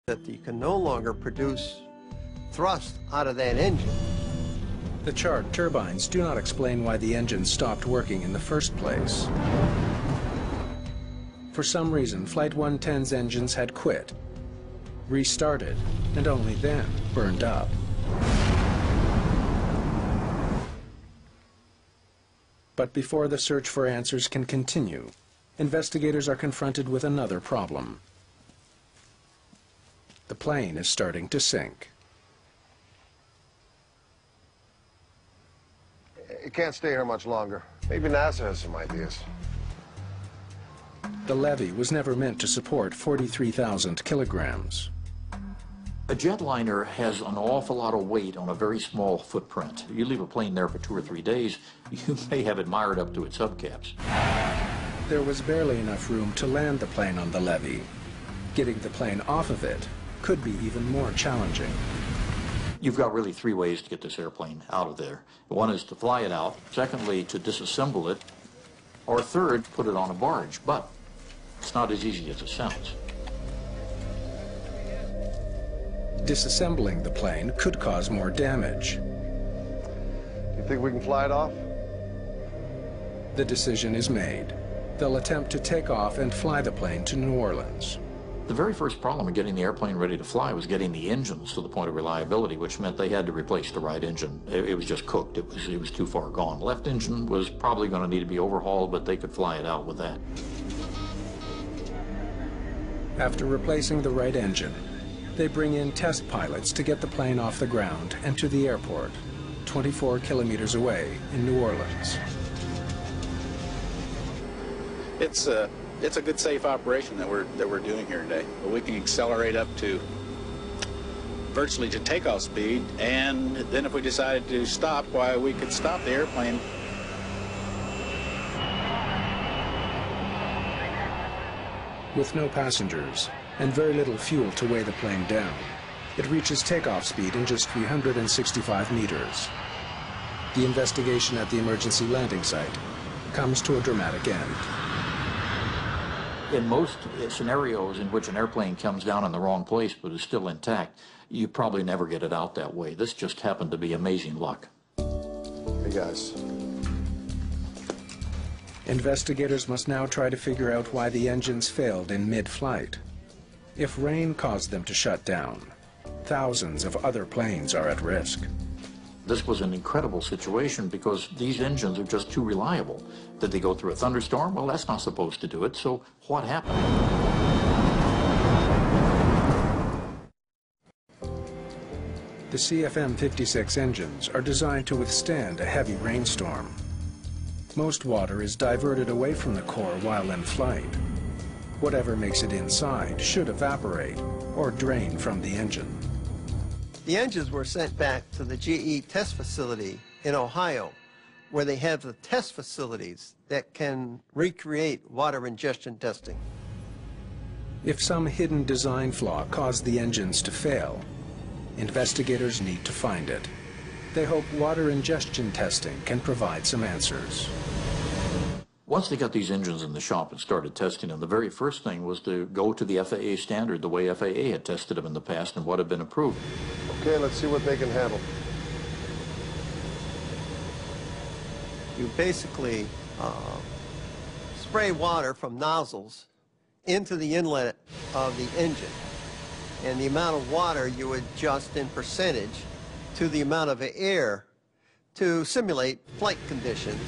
that you can no longer produce thrust out of that engine. The chart turbines do not explain why the engine stopped working in the first place. For some reason, Flight 110's engines had quit, restarted, and only then burned up. But before the search for answers can continue, investigators are confronted with another problem. The plane is starting to sink. It can't stay here much longer. Maybe NASA has some ideas. The levee was never meant to support 43,000 kilograms. A jetliner has an awful lot of weight on a very small footprint. You leave a plane there for 2 or 3 days, you may have it mired up to its hubcaps. There was barely enough room to land the plane on the levee. Getting the plane off of it could be even more challenging. You've got really 3 ways to get this airplane out of there. One is to fly it out, secondly to disassemble it, or third, put it on a barge. But it's not as easy as it sounds. Disassembling the plane could cause more damage. You think we can fly it off? The decision is made. They'll attempt to take off and fly the plane to New Orleans. The very first problem of getting the airplane ready to fly was getting the engines to the point of reliability, which meant they had to replace the right engine. It was just cooked. It was too far gone. Left engine was probably going to need to be overhauled, but they could fly it out with that. After replacing the right engine, they bring in test pilots to get the plane off the ground and to the airport, 24 kilometers away in New Orleans. It's a good, safe operation that we're doing here today. But we can accelerate up to virtually to takeoff speed, and then if we decided to stop, why, we could stop the airplane. With no passengers and very little fuel to weigh the plane down, it reaches takeoff speed in just 365 meters. The investigation at the emergency landing site comes to a dramatic end. In most scenarios in which an airplane comes down in the wrong place but is still intact, you probably never get it out that way. This just happened to be amazing luck. Hey, guys. Investigators must now try to figure out why the engines failed in mid-flight. If rain caused them to shut down, thousands of other planes are at risk. This was an incredible situation because these engines are just too reliable. Did they go through a thunderstorm? Well, that's not supposed to do it, so what happened? The CFM56 engines are designed to withstand a heavy rainstorm. Most water is diverted away from the core while in flight. Whatever makes it inside should evaporate or drain from the engine. The engines were sent back to the GE test facility in Ohio, where they have the test facilities that can recreate water ingestion testing. If some hidden design flaw caused the engines to fail, investigators need to find it. They hope water ingestion testing can provide some answers. Once they got these engines in the shop and started testing them, the very first thing was to go to the FAA standard, the way FAA had tested them in the past and what had been approved. Okay, let's see what they can handle. You basically spray water from nozzles into the inlet of the engine, and the amount of water you adjust in percentage to the amount of air to simulate flight conditions.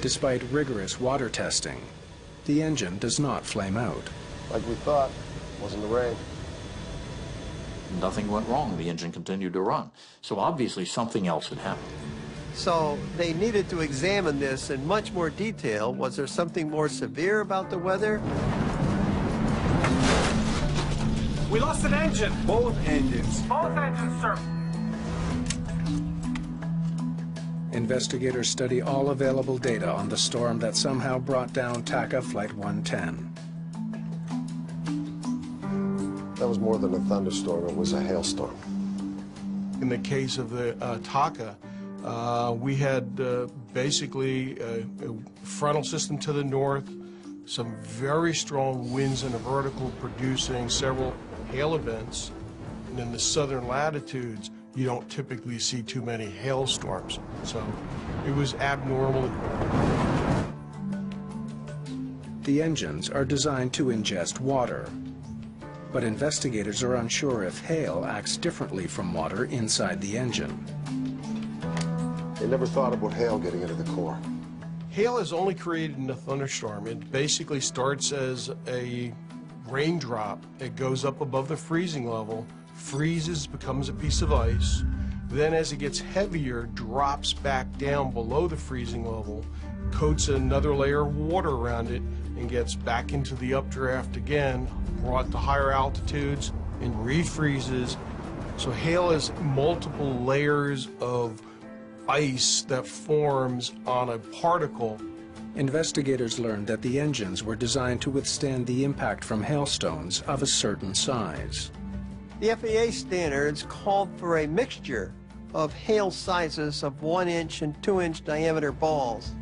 Despite rigorous water testing, the engine does not flame out. Like we thought, wasn't the rain. Nothing went wrong. The engine continued to run. So obviously something else had happened. So they needed to examine this in much more detail. Was there something more severe about the weather? We lost an engine. Both engines. Both engines, sir. Investigators study all available data on the storm that somehow brought down TACA Flight 110. That was more than a thunderstorm, it was a hailstorm. In the case of the TACA, we had basically a frontal system to the north, some very strong winds in the vertical producing several hail events. And in the southern latitudes, you don't typically see too many hailstorms. So it was abnormal. The engines are designed to ingest water, but investigators are unsure if hail acts differently from water inside the engine. They never thought about hail getting into the core. Hail is only created in a thunderstorm. It basically starts as a raindrop. It goes up above the freezing level, freezes, becomes a piece of ice. Then as it gets heavier, drops back down below the freezing level, coats another layer of water around it, and gets back into the updraft again, brought to higher altitudes, and refreezes. So hail is multiple layers of ice that forms on a particle. Investigators learned that the engines were designed to withstand the impact from hailstones of a certain size. The FAA standards called for a mixture of hail sizes of 1-inch and 2-inch diameter balls.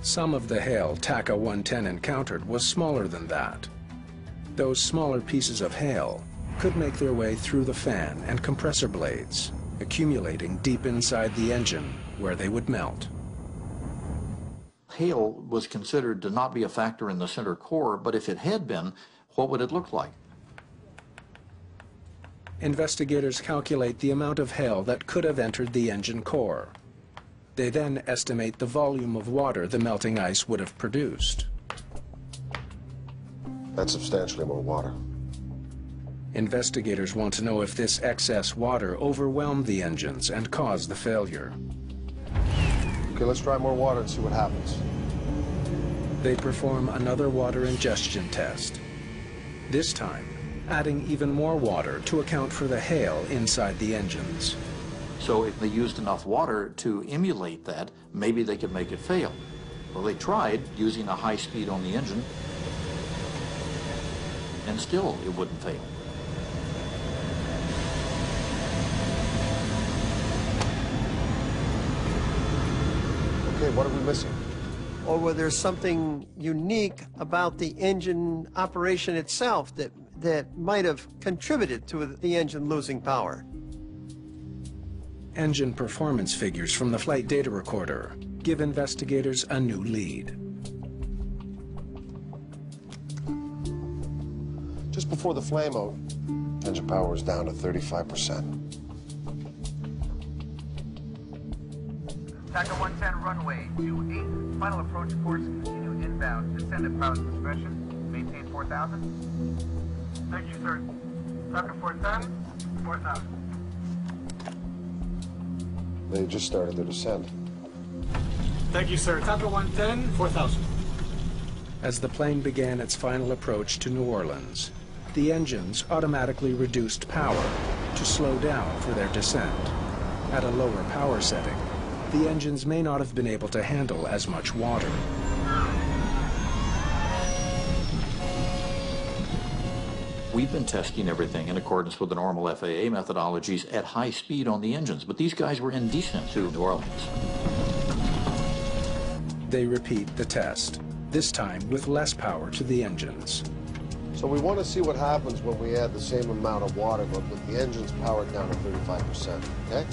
Some of the hail TACA 110 encountered was smaller than that. Those smaller pieces of hail could make their way through the fan and compressor blades, accumulating deep inside the engine where they would melt. Hail was considered to not be a factor in the center core, but if it had been, what would it look like? Investigators calculate the amount of hail that could have entered the engine core. They then estimate the volume of water the melting ice would have produced. That's substantially more water. Investigators want to know if this excess water overwhelmed the engines and caused the failure. Okay, let's try more water and see what happens. They perform another water ingestion test. This time, adding even more water to account for the hail inside the engines. So if they used enough water to emulate that, maybe they could make it fail. Well, they tried using a high speed on the engine, and still it wouldn't fail. Okay, what are we missing? Or whether there's something unique about the engine operation itself that might have contributed to the engine losing power. Engine performance figures from the flight data recorder give investigators a new lead. Just before the flame-out, engine power was down to 35%. TACA 110 runway 28, final approach course, continue inbound, descend at pilot discretion, maintain 4,000. Thank you, sir. TACA 410, 4,000. They just started their descent. Thank you, sir. TACA 110, 4,000. As the plane began its final approach to New Orleans, the engines automatically reduced power to slow down for their descent. At a lower power setting, the engines may not have been able to handle as much water. We've been testing everything in accordance with the normal FAA methodologies at high speed on the engines, but these guys were in descent to New Orleans. They repeat the test, this time with less power to the engines. So we want to see what happens when we add the same amount of water, but with the engines powered down to 35%, okay?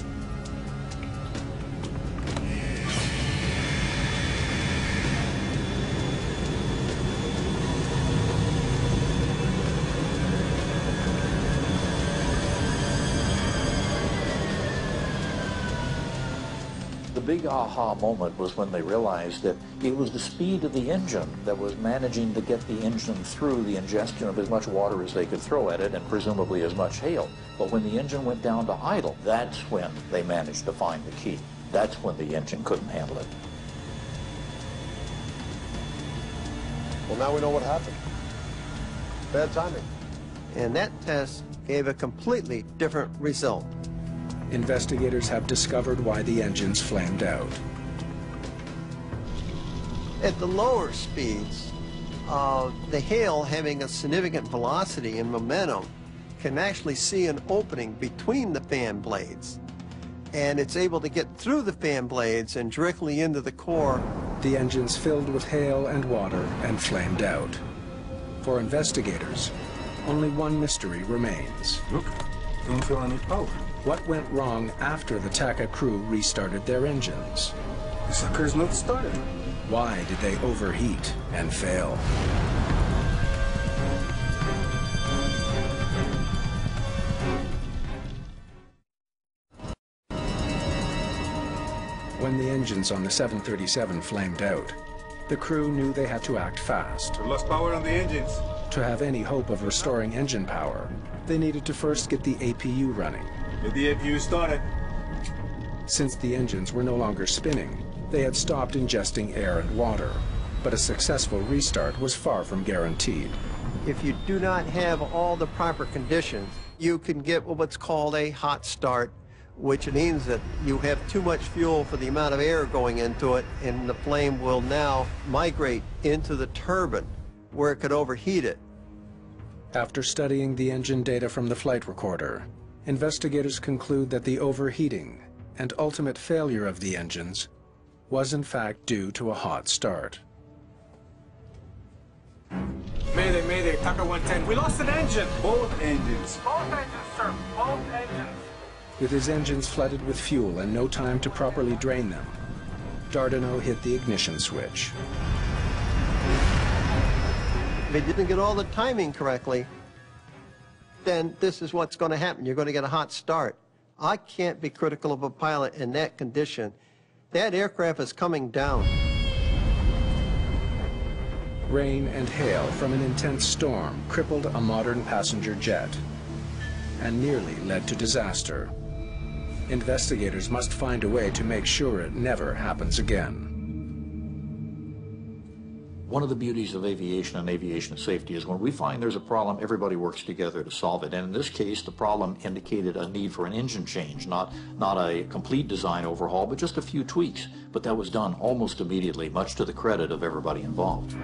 The big aha moment was when they realized that it was the speed of the engine that was managing to get the engine through the ingestion of as much water as they could throw at it, and presumably as much hail. But when the engine went down to idle, that's when they managed to find the key. That's when the engine couldn't handle it. Well, now we know what happened. Bad timing. And that test gave a completely different result. Investigators have discovered why the engines flamed out. At the lower speeds, the hail having a significant velocity and momentum can actually see an opening between the fan blades. And it's able to get through the fan blades and directly into the core. The engines filled with hail and water and flamed out. For investigators, only one mystery remains. Look, don't feel any power. What went wrong after the TACA crew restarted their engines? The sucker's not started. Why did they overheat and fail? When the engines on the 737 flamed out, the crew knew they had to act fast. We lost power on the engines. To have any hope of restoring engine power, they needed to first get the APU running. Get the APU started. Since the engines were no longer spinning, they had stopped ingesting air and water, but a successful restart was far from guaranteed. If you do not have all the proper conditions, you can get what's called a hot start, which means that you have too much fuel for the amount of air going into it, and the flame will now migrate into the turbine, where it could overheat it. After studying the engine data from the flight recorder, investigators conclude that the overheating and ultimate failure of the engines was in fact due to a hot start. Mayday, mayday, TACA 110. We lost an engine. Both engines. Both engines, sir. Both engines. With his engines flooded with fuel and no time to properly drain them, Dardanot hit the ignition switch. If it didn't get all the timing correctly, then this is what's going to happen. You're going to get a hot start. I can't be critical of a pilot in that condition. That aircraft is coming down. Rain and hail from an intense storm crippled a modern passenger jet and nearly led to disaster. Investigators must find a way to make sure it never happens again. One of the beauties of aviation and aviation safety is when we find there's a problem, everybody works together to solve it. And in this case, the problem indicated a need for an engine change, not a complete design overhaul, but just a few tweaks. But that was done almost immediately, much to the credit of everybody involved.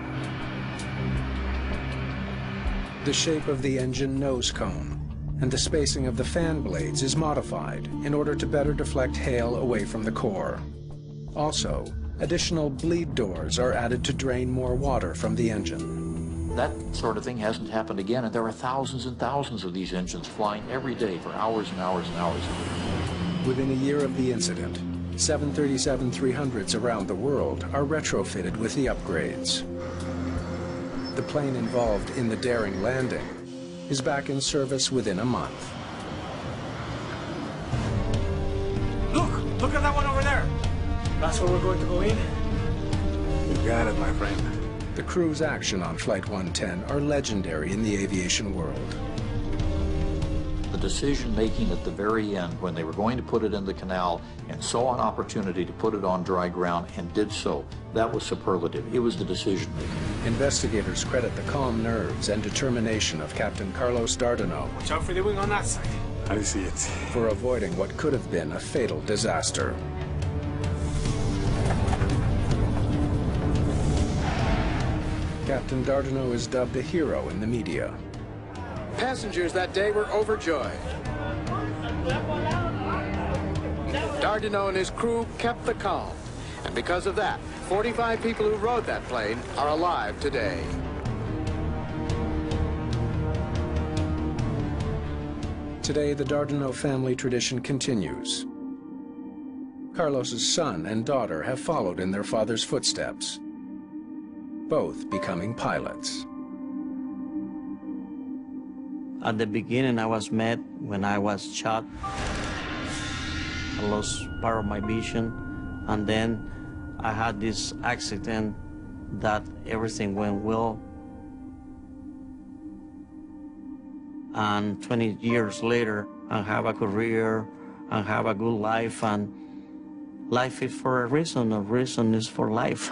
The shape of the engine nose cone and the spacing of the fan blades is modified in order to better deflect hail away from the core. Also, additional bleed doors are added to drain more water from the engine. That sort of thing hasn't happened again, and there are thousands and thousands of these engines flying every day for hours and hours and hours. Within a year of the incident, 737-300s around the world are retrofitted with the upgrades. The plane involved in the daring landing is back in service within a month. Look at that one over there. That's where we're going to go in. You got it, my friend. The crew's action on Flight 110 are legendary in the aviation world. The decision-making at the very end, when they were going to put it in the canal and saw an opportunity to put it on dry ground and did so, that was superlative. It was the decision-making. Investigators credit the calm nerves and determination of Captain Carlos Dardanot Watch out for the wing on that side. I see it. for avoiding what could have been a fatal disaster. Captain Dardanot is dubbed a hero in the media. Passengers that day were overjoyed. Dardanot and his crew kept the calm, and because of that, 45 people who rode that plane are alive today. Today, the Dardanot family tradition continues. Carlos's son and daughter have followed in their father's footsteps, both becoming pilots. At the beginning, I was mad when I was shot. I lost part of my vision, and then I had this accident that everything went well. And 20 years later, I have a career, and have a good life, and life is for a reason is for life.